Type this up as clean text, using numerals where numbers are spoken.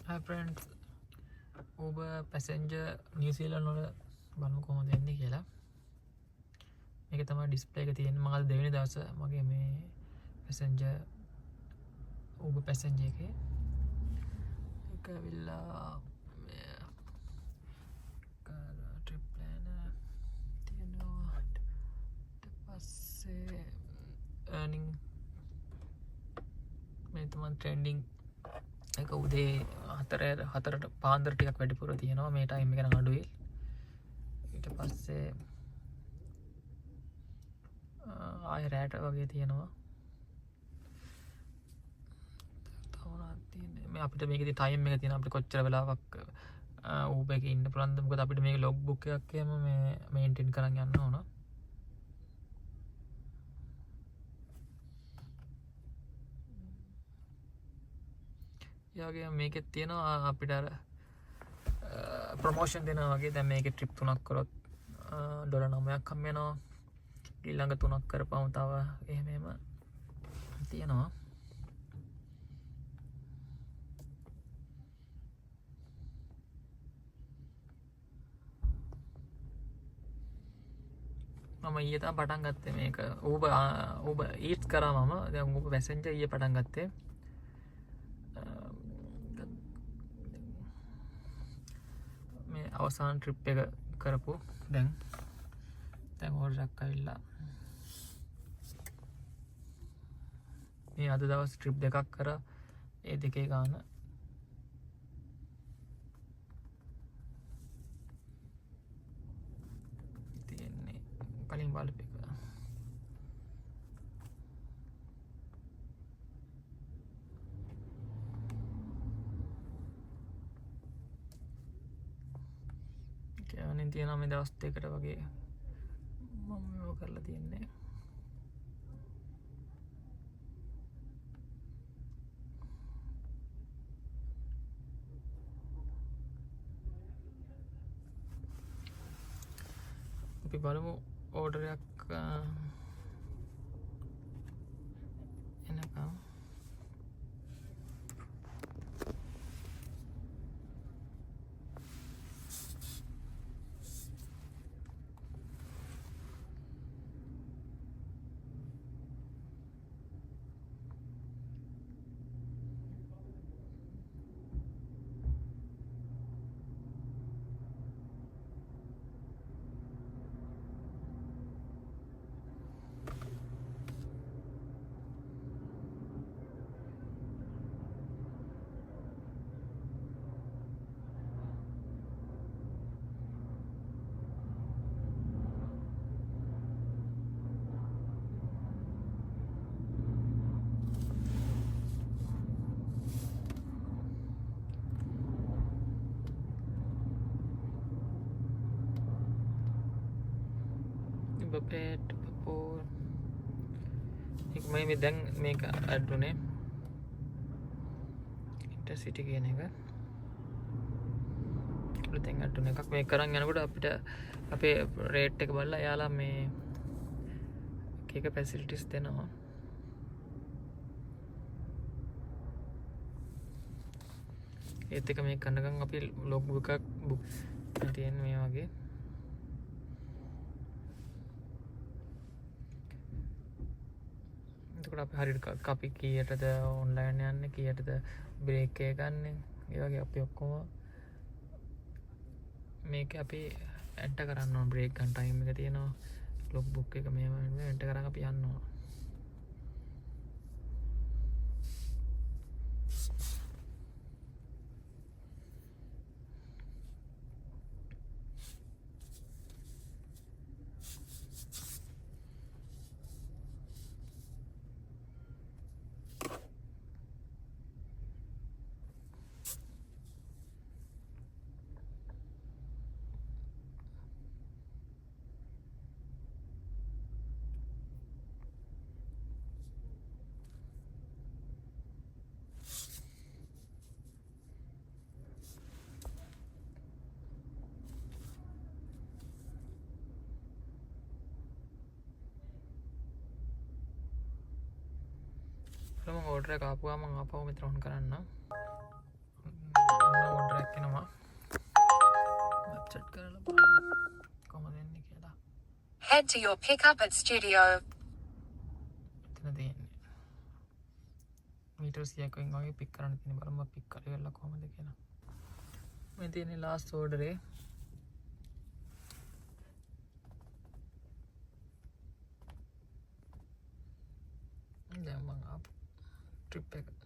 Hi friends, Uber passenger New Zealand වල බලමු කොහොමද එන්නේ කියලා. මේක තමයි ඩිස්ප්ලේ එක තියෙන්නේ. මම අද දෙවෙනි දවස මගේ මේ passenger Uber passenger එකේ. ඒක ඇවිල්ලා මේ trip planner තියෙනවා. ඊට පස්සේ earning මේ තමයි trending එක උදේ 4ට පාන්දර ටිකක් වැඩිපුර තියෙනවා මේ ටයිම් එක නම් අඩුයි. ඊට පස්සේ ආය රෑට වගේ තියෙනවා. මේ අපිට මේකෙදි ටයිම් එක තියෙනවා අපිට කොච්චර වෙලාවක් Uber එකේ ඉන්න පුළුවන්ද මොකද අපිට මේක log book එකක් එහෙම මේ මේන්ටේන් කරන් යන්න ඕන. යාගේ මේකෙත් තියෙනවා අපිට අර ප්‍රොමෝෂන් දෙනවා වගේ. දැන් මේකේ ට්‍රිප් 3ක් කරොත් $9ක් හම්බ වෙනවා. ඊළඟ 3ක් කරපුවම තව එහෙම තියෙනවා. මම ඊයේ තමයි පටන් ගත්තේ මේක Uber Eats කරා මම. දැන් Uber passenger ඊයේ පටන් ගත්තේ. මේ අවසාන ට්‍රිප් එක කරපු දැන් ඕඩර් එකක් ඇවිල්ලා මේ අද දවස් ට්‍රිප් දෙකක් කරා. ඒ දෙකේ ගාන තියෙන්නේ කලින් බලපු එක. කියවනින් තියෙනවා මේ දවස් දෙකට වගේ මම මේව කරලා තියෙන්නේ. අපි බලමු ඕඩර් එකක් එනකම්. බපේට් පපෝ එක මේ දැන් මේක අඩුනේ ඉන්ටර්සිටි කියන එක අලුතෙන් අඩුන එකක්. මේ කරන් යනකොට අපිට අපේ රේට් එක බලලා එයාලා මේ එක ෆැසිලිටිස් දෙනවා. ඒත් එක මේ කන්නකම් අපි ලොග් එකක් බුක් තියෙන මේ වගේ. අපි හරියට අපි කීයටද ඔන්ලයින් යන්නේ කීයටද බ්‍රේක් එක ගන්න ඒ වගේ අපි ඔක්කොම මේක අපි එන්ටර් කරන්න ඕන. බ්‍රේක් ගන්න ටයිම් එක තියෙනවා ලොග් බුක් එක මේව එන්ටර් කරන් අපි යන්න ඕන. මම ඕඩර් එක ආපුවා මම ආපහු මෙතන ඔන් කරන්න. Head to your pickup at Studio. එතන තියෙන්නේ මීටර් 100ක් වගේ පික් කරන්න තියෙන බලමු පික් කරලා කොහමද කියලා මේ තියෙන්නේ ලාස්ට් ඕඩරේ දැන් මම ට්‍රිප් එක